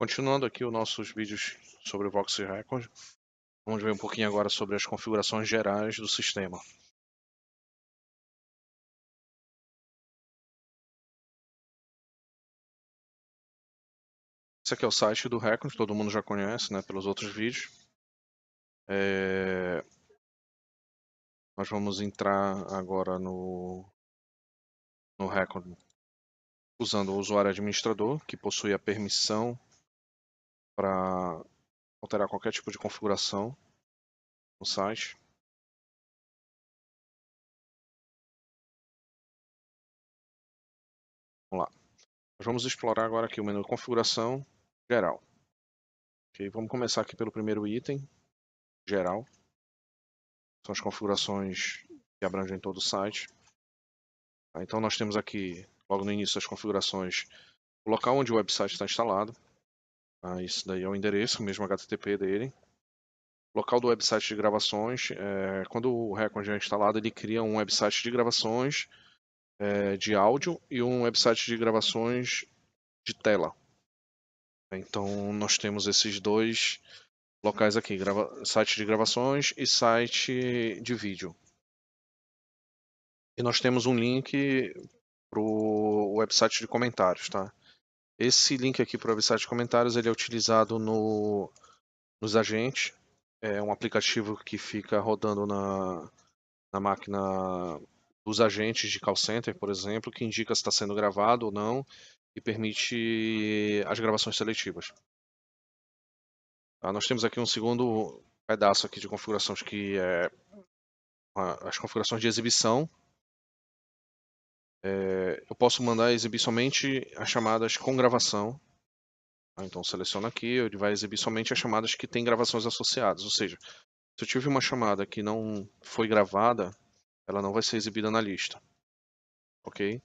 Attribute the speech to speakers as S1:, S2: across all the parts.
S1: Continuando aqui os nossos vídeos sobre o Vox Record, vamos ver um pouquinho agora sobre as configurações gerais do sistema. Esse aqui é o site do Record, todo mundo já conhece, né, pelos outros vídeos. Nós vamos entrar agora no Record usando o usuário administrador, que possui a permissão para alterar qualquer tipo de configuração no site. Vamos lá. Nós vamos explorar agora aqui o menu configuração geral. Okay, vamos começar aqui pelo primeiro item, geral. São as configurações que abrangem todo o site. Então nós temos aqui, logo no início das configurações, o local onde o website está instalado. Isso daí é o endereço, mesmo HTTP dele. Local do website de gravações. Quando o Record já é instalado, ele cria um website de gravações de áudio e um website de gravações de tela. Então nós temos esses dois locais aqui, site de gravações e site de vídeo. E nós temos um link para o website de comentários, tá? Esse link aqui para o website de comentários ele é utilizado nos agentes. É um aplicativo que fica rodando na máquina dos agentes de call center, por exemplo, que indica se está sendo gravado ou não e permite as gravações seletivas. Tá? Nós temos aqui um segundo pedaço aqui de configurações que é as configurações de exibição. Eu posso mandar exibir somente as chamadas com gravação. Então seleciona aqui, ele vai exibir somente as chamadas que têm gravações associadas. Ou seja, se eu tive uma chamada que não foi gravada, ela não vai ser exibida na lista. Ok?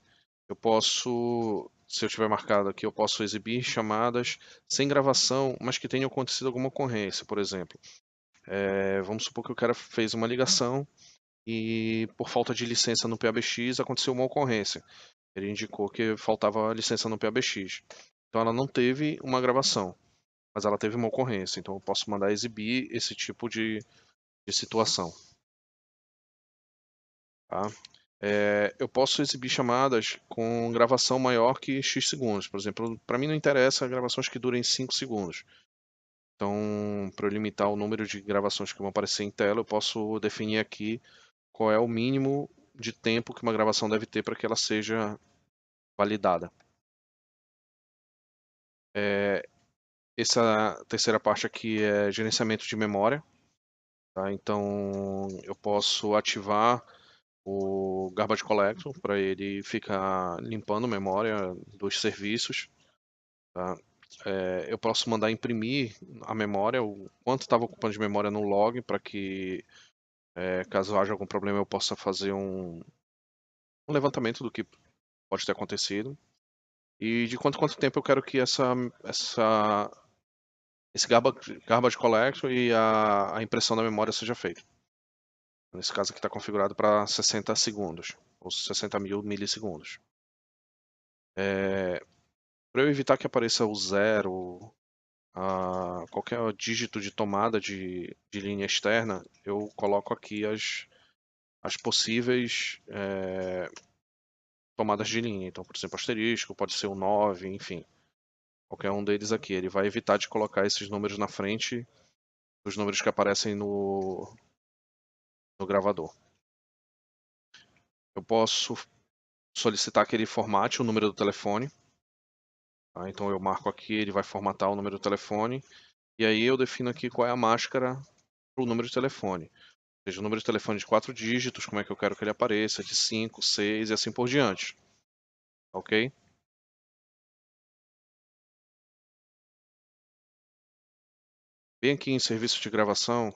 S1: Eu posso, se eu tiver marcado aqui, eu posso exibir chamadas sem gravação, mas que tenha acontecido alguma ocorrência, por exemplo. Vamos supor que o cara fez uma ligação e por falta de licença no PABX aconteceu uma ocorrência. Ele indicou que faltava licença no PABX. Então ela não teve uma gravação, mas ela teve uma ocorrência. Então eu posso mandar exibir esse tipo de situação. Tá? Eu posso exibir chamadas com gravação maior que X segundos. Por exemplo, para mim não interessa gravações que durem 5 segundos. Então, para eu limitar o número de gravações que vão aparecer em tela, eu posso definir aqui qual é o mínimo de tempo que uma gravação deve ter para que ela seja validada. Essa terceira parte aqui é gerenciamento de memória. Tá? Então, eu posso ativar o Garbage Collector para ele ficar limpando memória dos serviços. Tá? Eu posso mandar imprimir a memória, o quanto estava ocupando de memória no log, para que caso haja algum problema eu possa fazer um levantamento do que pode ter acontecido. E de quanto tempo eu quero que esse Garbage Collector e a impressão da memória seja feita. Nesse caso aqui está configurado para 60 segundos, ou 60 mil milissegundos. Para eu evitar que apareça o zero, qualquer dígito de tomada de linha externa, eu coloco aqui as possíveis tomadas de linha. Então, por exemplo, asterisco, pode ser o 9, enfim. Qualquer um deles aqui. Ele vai evitar de colocar esses números na frente dos números que aparecem no gravador. Eu posso solicitar que ele formate o número do telefone. Tá? Então eu marco aqui, ele vai formatar o número do telefone. E aí eu defino aqui qual é a máscara para o número de telefone. Ou seja, o número de telefone de 4 dígitos, como é que eu quero que ele apareça, de 5, 6 e assim por diante. Ok? Bem aqui em serviço de gravação,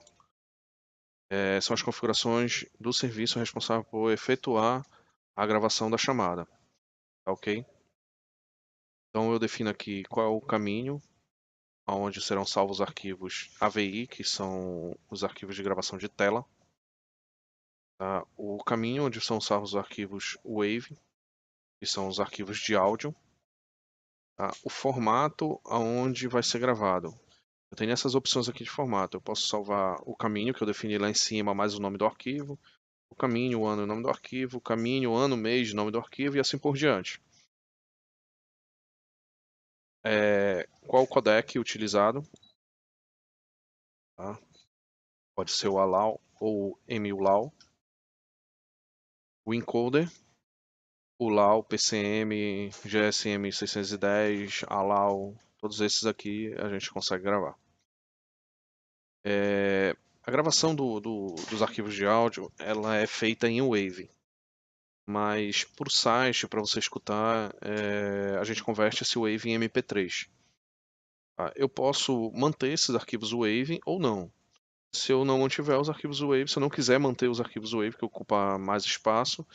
S1: são as configurações do serviço responsável por efetuar a gravação da chamada. Ok? Então eu defino aqui qual é o caminho onde serão salvos os arquivos AVI, que são os arquivos de gravação de tela. Tá? O caminho onde são salvos os arquivos WAV, que são os arquivos de áudio. Tá? O formato aonde vai ser gravado. Eu tenho essas opções aqui de formato. Eu posso salvar o caminho que eu defini lá em cima, mais o nome do arquivo, o caminho, o ano, o nome do arquivo, o caminho, o ano, o mês, o nome do arquivo e assim por diante. Qual o codec utilizado? Tá? Pode ser o ALAW ou o MULAW. O encoder, o LAW, PCM, GSM 610, ALAW, todos esses aqui a gente consegue gravar. A gravação dos arquivos de áudio ela é feita em Wave, mas por site, para você escutar, a gente converte esse Wave em MP3. Tá? Eu posso manter esses arquivos Wave ou não. Se eu não mantiver os arquivos Wave, se eu não quiser manter os arquivos Wave, que ocupa mais espaço,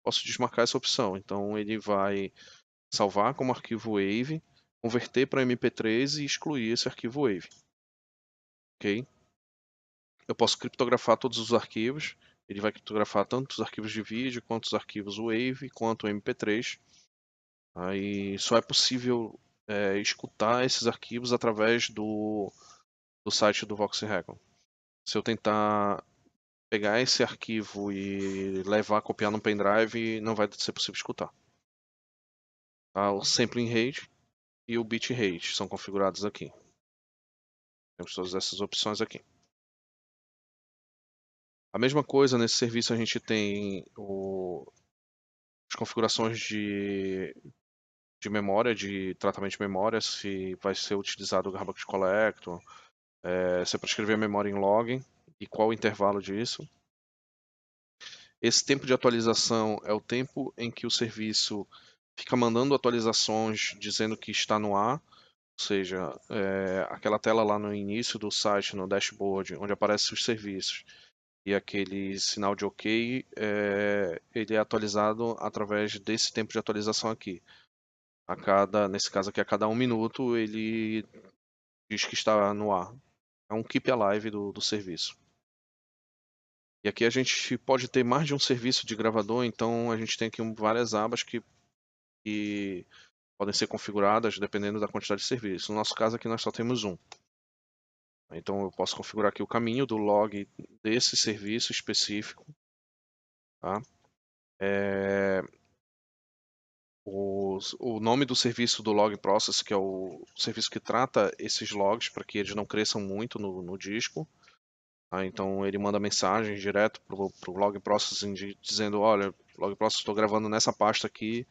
S1: posso desmarcar essa opção. Então ele vai salvar como arquivo Wave, converter para MP3 e excluir esse arquivo Wave. Ok? Eu posso criptografar todos os arquivos. Ele vai criptografar tanto os arquivos de vídeo, quanto os arquivos Wave, quanto o MP3. Aí só é possível escutar esses arquivos através do site do Vox Recon. Se eu tentar pegar esse arquivo e levar, copiar no pendrive, não vai ser possível escutar. Tá? O sampling rate e o bit rate são configurados aqui. Temos todas essas opções aqui. A mesma coisa nesse serviço a gente tem as configurações de memória, de tratamento de memória, se vai ser utilizado o Garbage Collector, se é para escrever a memória em log e qual o intervalo disso. Esse tempo de atualização é o tempo em que o serviço fica mandando atualizações dizendo que está no ar, ou seja, aquela tela lá no início do site, no dashboard, onde aparecem os serviços e aquele sinal de OK, ele é atualizado através desse tempo de atualização aqui. Nesse caso aqui, a cada 1 minuto, ele diz que está no ar. É um keep alive do serviço. E aqui a gente pode ter mais de um serviço de gravador, então a gente tem aqui várias abas que podem ser configuradas dependendo da quantidade de serviço. No nosso caso aqui nós só temos um. Então eu posso configurar aqui o caminho do log desse serviço específico. Tá? O nome do serviço do log process, que é o serviço que trata esses logs para que eles não cresçam muito no disco. Tá? Então ele manda mensagem direto para o log processing dizendo, olha, log process, estou gravando nessa pasta aqui,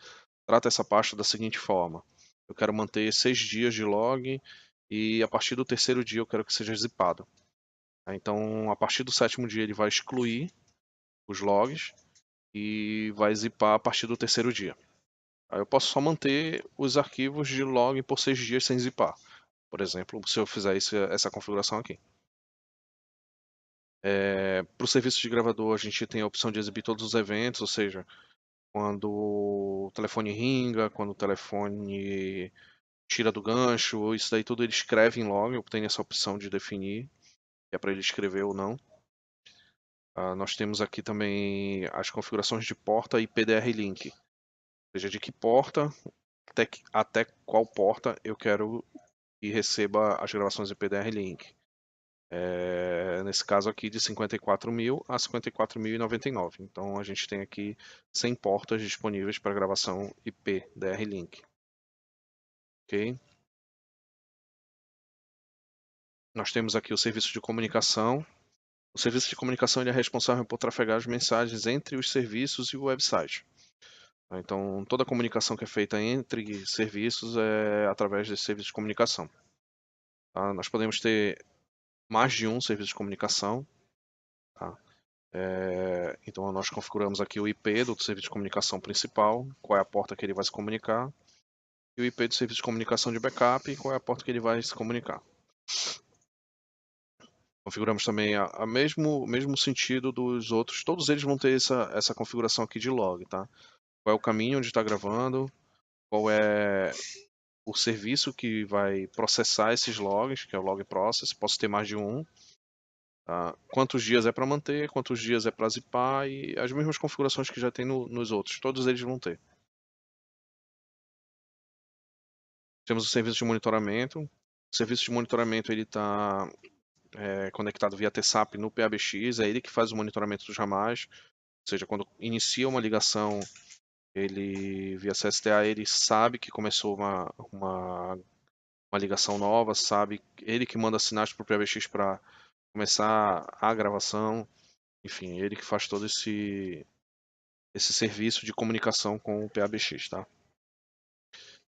S1: trata essa pasta da seguinte forma. Eu quero manter 6 dias de log e a partir do terceiro dia eu quero que seja zipado. Tá? Então a partir do 7º dia ele vai excluir os logs e vai zipar a partir do terceiro dia. Aí eu posso só manter os arquivos de log por 6 dias sem zipar. Por exemplo, se eu fizer essa configuração aqui. Para o serviço de gravador, a gente tem a opção de exibir todos os eventos, ou seja, quando o telefone ringa, quando o telefone tira do gancho, isso daí tudo ele escreve em log. Eu tenho essa opção de definir, que é para ele escrever ou não. Nós temos aqui também as configurações de porta e PDR-Link. Ou seja, de que porta até qual porta eu quero que receba as gravações de PDR-Link. Nesse caso aqui de 54.000 a 54.099. Então a gente tem aqui 100 portas disponíveis para gravação IP DR-Link. Ok? Nós temos aqui o serviço de comunicação. O serviço de comunicação ele é responsável por trafegar as mensagens entre os serviços e o website. Então toda a comunicação que é feita entre serviços é através desse serviço de comunicação. Tá? Nós podemos ter mais de um serviço de comunicação. Tá? Então nós configuramos aqui o IP do serviço de comunicação principal, qual é a porta que ele vai se comunicar, e o IP do serviço de comunicação de backup, qual é a porta que ele vai se comunicar. Configuramos também a mesmo sentido dos outros, todos eles vão ter essa configuração aqui de log, tá? Qual é o caminho onde está gravando, qual é o serviço que vai processar esses logs, que é o log process, posso ter mais de um. Tá? Quantos dias é para manter, quantos dias é para zipar e as mesmas configurações que já tem nos outros, todos eles vão ter. Temos o serviço de monitoramento. O serviço de monitoramento ele está conectado via TSAP no PABX, é ele que faz o monitoramento dos ramais. Ou seja, quando inicia uma ligação, ele via CSTA, ele sabe que começou uma ligação nova, sabe? Ele que manda sinais para o PABX para começar a gravação. Enfim, ele que faz todo esse serviço de comunicação com o PABX, tá?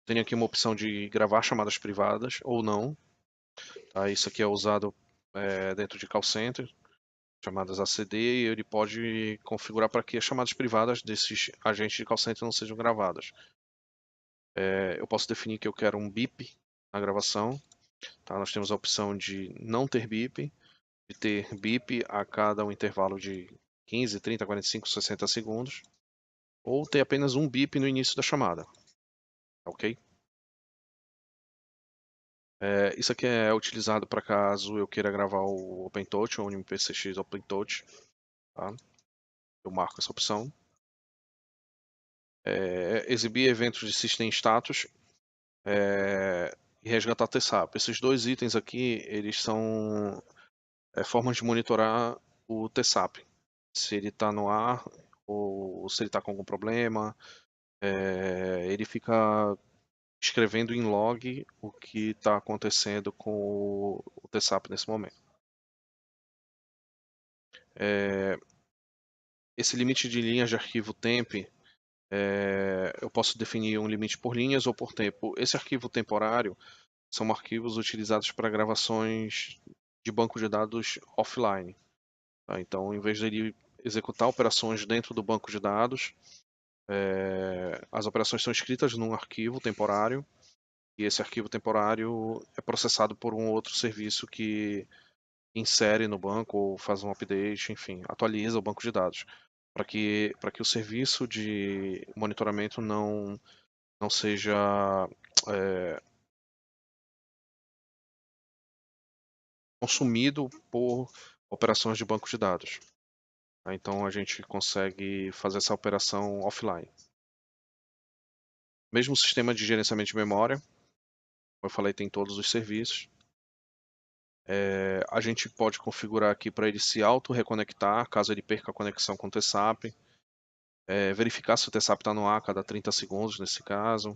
S1: Tem aqui uma opção de gravar chamadas privadas ou não. Tá? Isso aqui é usado dentro de call center, chamadas ACD, e ele pode configurar para que as chamadas privadas desses agentes de call center não sejam gravadas. Eu posso definir que eu quero um bip na gravação. Tá? Nós temos a opção de não ter bip, de ter bip a cada um intervalo de 15, 30, 45, 60 segundos, ou ter apenas um bip no início da chamada. Ok? Isso aqui é utilizado para caso eu queira gravar o OpenTouch ou o MPCX OpenTouch. Tá? Eu marco essa opção. Exibir eventos de System Status e resgatar TSAP. Esses dois itens aqui, eles são formas de monitorar o TSAP. Se ele está no ar ou se ele está com algum problema. Ele fica escrevendo em log o que está acontecendo com o TSAP nesse momento. Esse limite de linhas de arquivo temp, eu posso definir um limite por linhas ou por tempo. Esse arquivo temporário são arquivos utilizados para gravações de banco de dados offline. Tá? Então, em vez de ele executar operações dentro do banco de dados, as operações são escritas num arquivo temporário e esse arquivo temporário é processado por um outro serviço que insere no banco ou faz um update, enfim, atualiza o banco de dados para que o serviço de monitoramento não seja consumido por operações de banco de dados. Tá? Então a gente consegue fazer essa operação offline. Mesmo sistema de gerenciamento de memória, como eu falei, tem todos os serviços. A gente pode configurar aqui para ele se auto-reconectar, caso ele perca a conexão com o TSAP. Verificar se o TSAP está no ar a cada 30 segundos, nesse caso.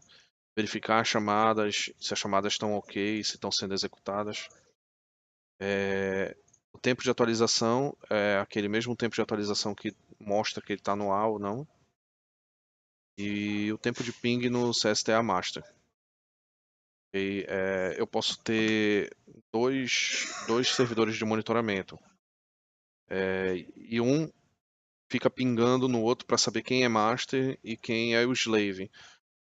S1: Verificar as chamadas, se as chamadas estão ok, se estão sendo executadas. O tempo de atualização é aquele mesmo tempo de atualização que mostra que ele está no ar ou não. E o tempo de ping no CSTA Master. Eu posso ter dois servidores de monitoramento. E um fica pingando no outro para saber quem é master e quem é o slave.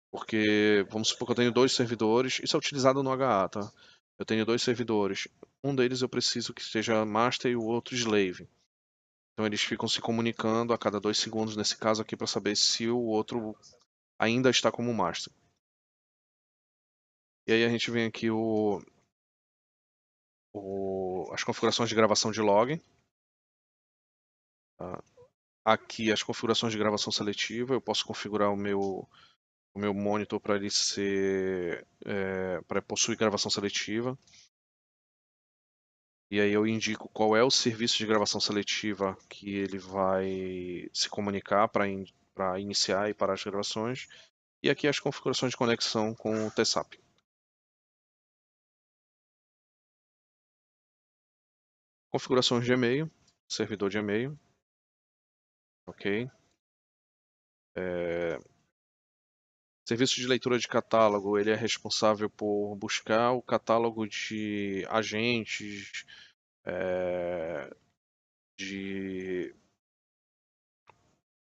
S1: Porque, vamos supor que eu tenho dois servidores, isso é utilizado no HA, tá? Eu tenho dois servidores. Um deles eu preciso que esteja master e o outro slave. Então eles ficam se comunicando a cada 2 segundos, nesse caso aqui, para saber se o outro ainda está como master. E aí a gente vem aqui as configurações de gravação de log. Tá? Aqui as configurações de gravação seletiva, eu posso configurar o meu monitor para ele ser para possuir gravação seletiva. E aí eu indico qual é o serviço de gravação seletiva que ele vai se comunicar para iniciar e parar as gravações. E aqui as configurações de conexão com o TSAP. Configurações de e-mail, servidor de e-mail. Ok. Serviço de leitura de catálogo, ele é responsável por buscar o catálogo de agentes, de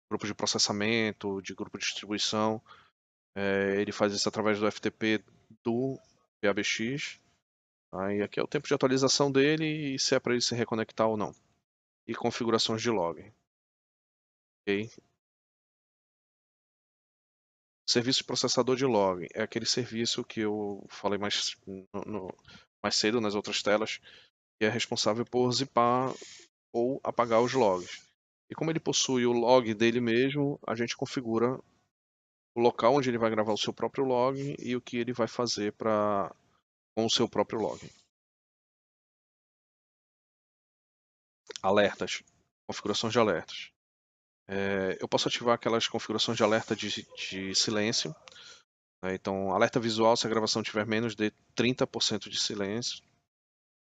S1: grupo de processamento, de grupo de distribuição. Ele faz isso através do FTP do PABX. Aí aqui é o tempo de atualização dele e se é para ele se reconectar ou não. E configurações de log. Okay? Serviço de processador de log é aquele serviço que eu falei mais cedo nas outras telas, que é responsável por zipar ou apagar os logs. E como ele possui o log dele mesmo, a gente configura o local onde ele vai gravar o seu próprio log e o que ele vai fazer com o seu próprio log. Alertas, configurações de alertas. Eu posso ativar aquelas configurações de alerta de silêncio. Então, alerta visual se a gravação tiver menos de 30% de silêncio.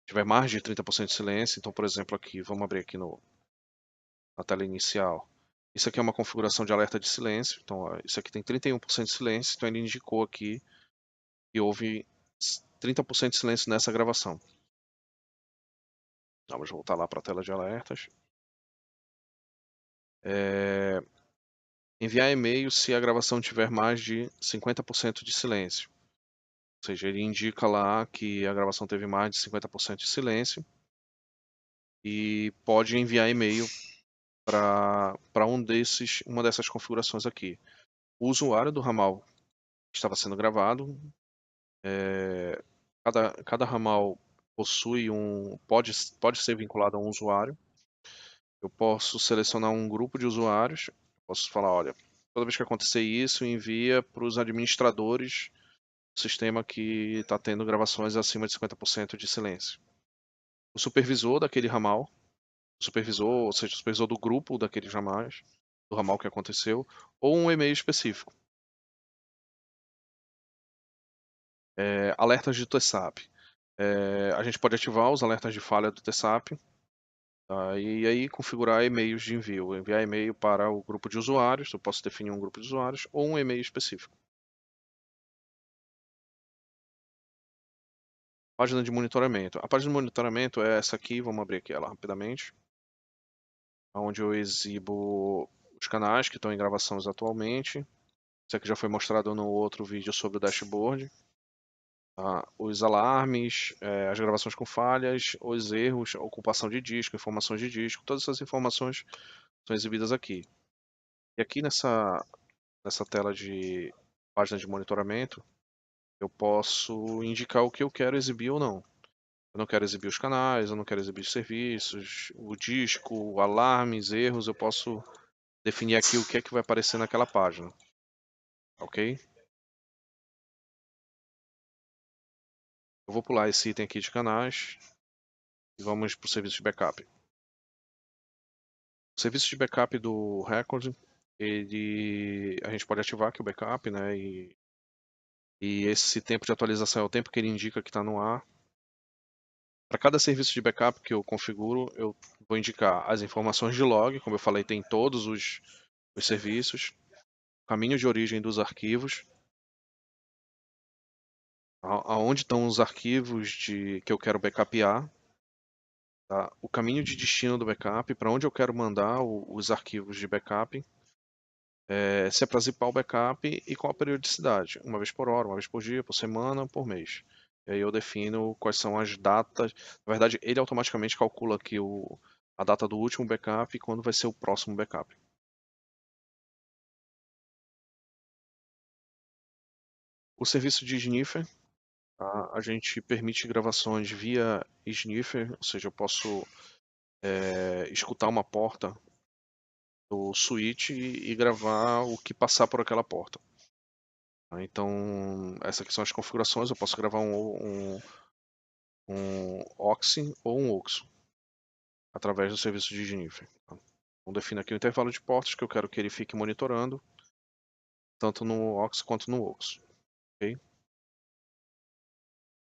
S1: Tiver mais de 30% de silêncio. Então, por exemplo, aqui, vamos abrir aqui na tela inicial. Isso aqui é uma configuração de alerta de silêncio. Então, ó, isso aqui tem 31% de silêncio. Então, ele indicou aqui que houve 30% de silêncio nessa gravação. Vamos voltar lá para a tela de alertas. Enviar e-mail se a gravação tiver mais de 50% de silêncio. Ou seja, ele indica lá que a gravação teve mais de 50% de silêncio e pode enviar e-mail para uma dessas configurações aqui. O usuário do ramal que estava sendo gravado, cada ramal possui pode ser vinculado a um usuário. Eu posso selecionar um grupo de usuários, posso falar, olha, toda vez que acontecer isso, envia para os administradores do sistema que está tendo gravações acima de 50% de silêncio. O supervisor daquele ramal, ou seja, o supervisor do grupo daqueles ramais, do ramal que aconteceu, ou um e-mail específico. Alertas de TSAP. A gente pode ativar os alertas de falha do TSAP, tá? E aí configurar e-mails de envio. Enviar e-mail para o grupo de usuários, eu posso definir um grupo de usuários, ou um e-mail específico. Página de monitoramento. A página de monitoramento é essa aqui, vamos abrir aqui ela rapidamente. Onde eu exibo os canais que estão em gravações atualmente. Isso aqui já foi mostrado no outro vídeo sobre o dashboard. Os alarmes, as gravações com falhas, os erros, ocupação de disco, informações de disco, todas essas informações são exibidas aqui. E aqui nessa tela de página de monitoramento, eu posso indicar o que eu quero exibir ou não. Eu não quero exibir os canais, eu não quero exibir os serviços, o disco, alarmes, erros, eu posso definir aqui o que é que vai aparecer naquela página. Ok? Eu vou pular esse item aqui de canais e vamos para o serviço de backup. O serviço de backup do Record, a gente pode ativar aqui o backup, né? E esse tempo de atualização é o tempo que ele indica que está no ar. Para cada serviço de backup que eu configuro, eu vou indicar as informações de log, como eu falei, tem todos os serviços, o caminho de origem dos arquivos, aonde estão os arquivos que eu quero backupear, tá? O caminho de destino do backup, para onde eu quero mandar os arquivos de backup, se é para zipar o backup e qual a periodicidade, uma vez por hora, uma vez por dia, por semana, por mês. E aí eu defino quais são as datas. Na verdade, ele automaticamente calcula aqui a data do último backup e quando vai ser o próximo backup. O serviço de Sniffer, tá? A gente permite gravações via Sniffer, ou seja, eu posso escutar uma porta do switch e gravar o que passar por aquela porta. Então, essas aqui são as configurações. Eu posso gravar um OXI ou um OXO através do serviço de Sniffer. Então, defino aqui o intervalo de portas que eu quero que ele fique monitorando, tanto no OXI quanto no OXO. Okay?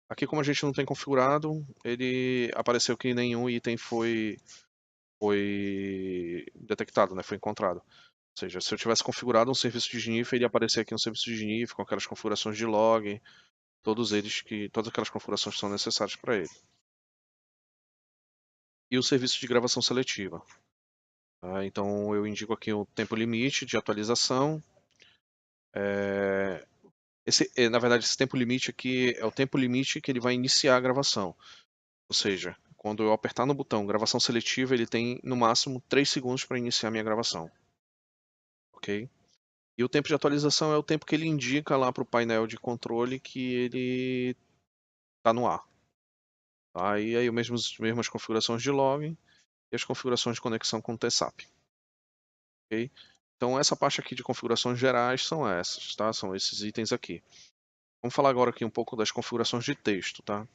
S1: Aqui, como a gente não tem configurado, ele apareceu que nenhum item foi detectado, né? Foi encontrado. Ou seja, se eu tivesse configurado um serviço de Sniffer, ele ia aparecer aqui um serviço de Sniffer com aquelas configurações de log, todas aquelas configurações que são necessárias para ele. E o serviço de gravação seletiva. Tá? Então eu indico aqui o tempo limite de atualização. Na verdade, esse tempo limite aqui é o tempo limite que ele vai iniciar a gravação. Ou seja, quando eu apertar no botão gravação seletiva, ele tem no máximo 3 segundos para iniciar a minha gravação. Ok? E o tempo de atualização é o tempo que ele indica lá para o painel de controle que ele está no ar. Tá? E aí as mesmas configurações de login e as configurações de conexão com o TSAP. Ok? Então essa parte aqui de configurações gerais são essas, tá? São esses itens aqui. Vamos falar agora aqui um pouco das configurações de texto, tá?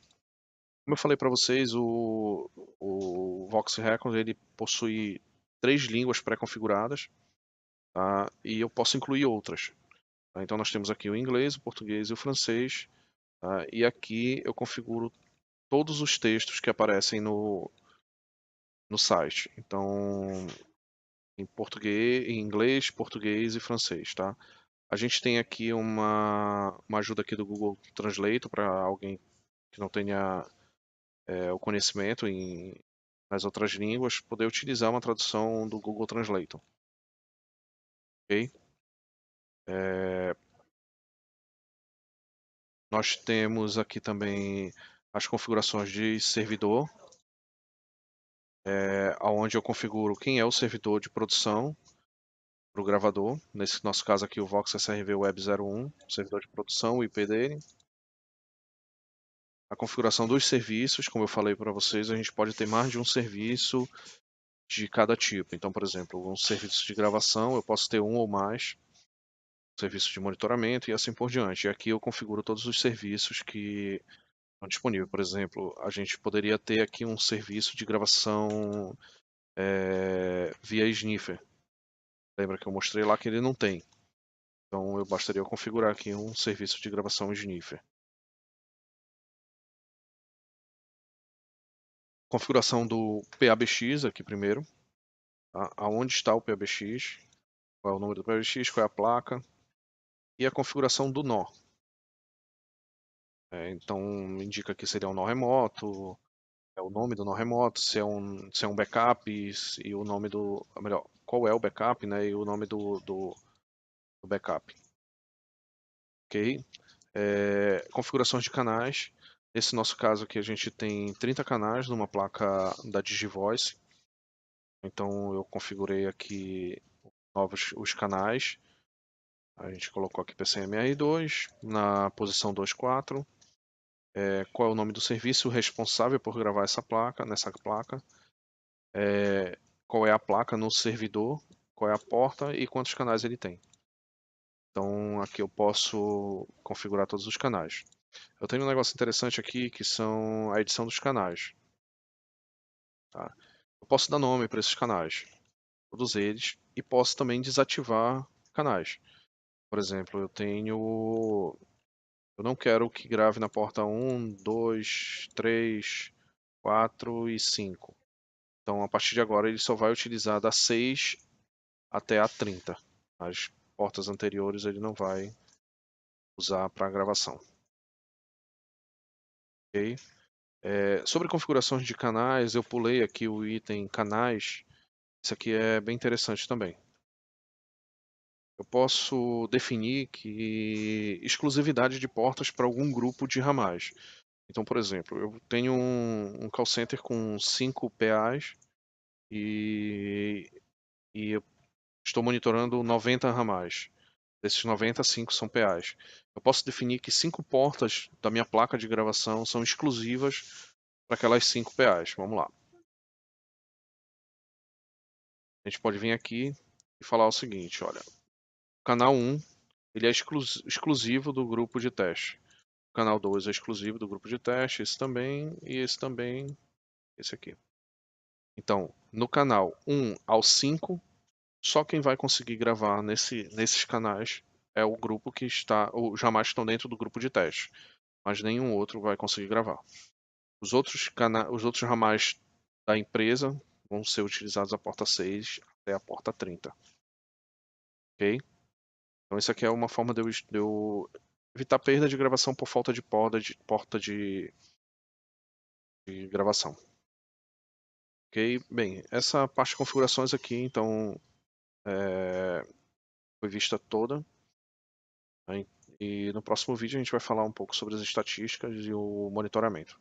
S1: Como eu falei para vocês, o Vox Record ele possui 3 línguas pré-configuradas, tá? E eu posso incluir outras. Tá? Então nós temos aqui o inglês, o português e o francês. Tá? E aqui eu configuro todos os textos que aparecem no site. Então, em português, em inglês, português e francês, tá? A gente tem aqui uma ajuda aqui do Google Translate para alguém que não tenha o conhecimento nas outras línguas, poder utilizar uma tradução do Google Translate. Ok? É, nós temos aqui também as configurações de servidor, onde eu configuro quem é o servidor de produção para o gravador. Nesse nosso caso aqui, o Vox SRV Web 01, servidor de produção, o IP dele. A configuração dos serviços, como eu falei para vocês, a gente pode ter mais de um serviço de cada tipo. Então, por exemplo, um serviço de gravação, eu posso ter um ou mais, serviço de monitoramento e assim por diante. E aqui eu configuro todos os serviços que estão disponíveis. Por exemplo, a gente poderia ter aqui um serviço de gravação via Sniffer. Lembra que eu mostrei lá que ele não tem. Então eu bastaria configurar aqui um serviço de gravação Sniffer. Configuração do PABX aqui primeiro. Tá? Aonde está o PABX? Qual é o número do PABX? Qual é a placa? E a configuração do nó. Então indica que seria um nó remoto, o nome do nó remoto, se é um backup e o nome do, melhor, qual é o backup, né, e o nome do backup. Ok? Configurações de canais. Nesse nosso caso aqui a gente tem 30 canais numa placa da Digivoice. Então eu configurei aqui novos os canais. A gente colocou aqui PCMR2 na posição 24. Qual é o nome do serviço responsável por gravar nessa placa? Qual é a placa no servidor? Qual é a porta e quantos canais ele tem? Então aqui eu posso configurar todos os canais. Eu tenho um negócio interessante aqui que são a edição dos canais. Tá? Eu posso dar nome para esses canais, todos eles, e posso também desativar canais. Por exemplo, eu não quero que grave na porta 1, 2, 3, 4 e 5. Então, a partir de agora, ele só vai utilizar da 6 até a 30. As portas anteriores ele não vai usar para gravação. Ok? Sobre configurações de canais, eu pulei aqui o item canais. Isso aqui é bem interessante também. Eu posso definir que exclusividade de portas para algum grupo de ramais. Então, por exemplo, eu tenho um call center com 5 PAs e eu estou monitorando 90 ramais. Desses 90, 5 são PAs. Eu posso definir que 5 portas da minha placa de gravação são exclusivas para aquelas 5 PAs. Vamos lá. A gente pode vir aqui e falar o seguinte, olha, o canal 1 ele é exclusivo do grupo de teste. O canal 2 é exclusivo do grupo de teste, esse também, e esse também, esse aqui. Então, no canal 1 ao 5, só quem vai conseguir gravar nesses canais é o grupo que está, ou jamais estão dentro do grupo de teste, mas nenhum outro vai conseguir gravar. Os outros ramais da empresa vão ser utilizados a porta 6 até a porta 30. Ok? Então isso aqui é uma forma de eu evitar perda de gravação por falta de porta de gravação. Ok? Bem, essa parte de configurações aqui, então, foi vista toda. Né? E no próximo vídeo a gente vai falar um pouco sobre as estatísticas e o monitoramento.